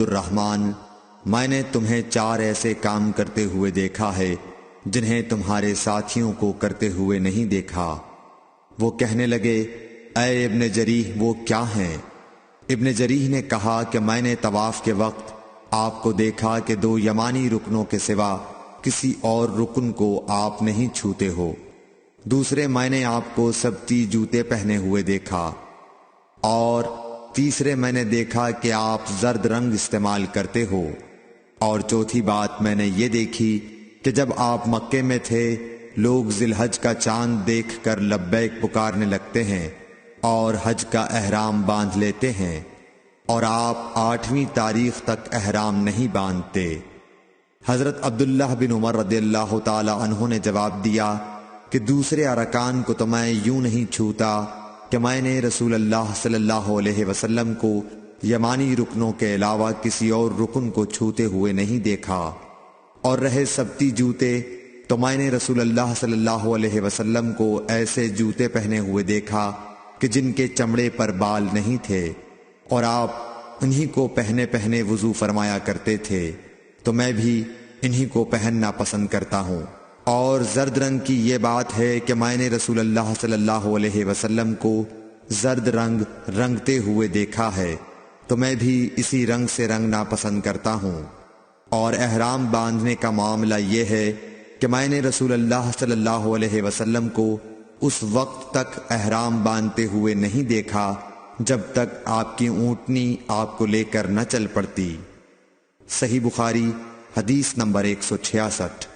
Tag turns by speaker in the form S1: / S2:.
S1: الرحمن، میں نے تمہیں 4 ایسے کام کرتے ہوئے دیکھا ہے جنہیں تمہارے ساتھیوں کو کرتے ہوئے نہیں دیکھا۔ وہ کہنے لگے، اے ابن جریح وہ کیا ہیں؟ ابن جریح نے کہا کہ میں نے طواف کے وقت آپ کو دیکھا کہ 2 یمانی رکنوں کے سوا کسی اور رکن کو آپ نہیں چھوتے ہو۔ دوسرے میں نے آپ کو سبتی جوتے پہنے ہوئے دیکھا، اور تیسرے میں نے دیکھا کہ آپ زرد رنگ استعمال کرتے ہو، اور چوتھی بات میں نے یہ دیکھی کہ جب آپ مکے میں تھے لوگ ذی الحج کا چاند دیکھ کر لبیک پکارنے لگتے ہیں اور حج کا احرام باندھ لیتے ہیں، اور آپ 8ویں تاریخ تک احرام نہیں باندھتے۔ حضرت عبداللہ بن عمر رضی اللہ تعالی عنہ نے جواب دیا کہ دوسرے ارکان کو تو میں یوں نہیں چھوتا کہ میں نے رسول اللہ صلی اللہ علیہ وسلم کو یمانی رکنوں کے علاوہ کسی اور رکن کو چھوتے ہوئے نہیں دیکھا، اور رہے سبتی جوتے تو میں نے رسول اللہ صلی اللہ علیہ وسلم کو ایسے جوتے پہنے ہوئے دیکھا کہ جن کے چمڑے پر بال نہیں تھے، اور آپ انہی کو پہنے پہنے وضو فرمایا کرتے تھے، تو میں بھی انہی کو پہننا پسند کرتا ہوں۔ اور زرد رنگ کی یہ بات ہے کہ میں نے رسول اللہ صلی اللہ علیہ وسلم کو زرد رنگ رنگتے ہوئے دیکھا ہے، تو میں بھی اسی رنگ سے رنگنا پسند کرتا ہوں۔ اور احرام باندھنے کا معاملہ یہ ہے کہ میں نے رسول اللہ صلی اللہ علیہ وسلم کو اس وقت تک احرام باندھتے ہوئے نہیں دیکھا جب تک آپ کی اونٹنی آپ کو لے کر نہ چل پڑتی۔ صحیح بخاری حدیث نمبر 166۔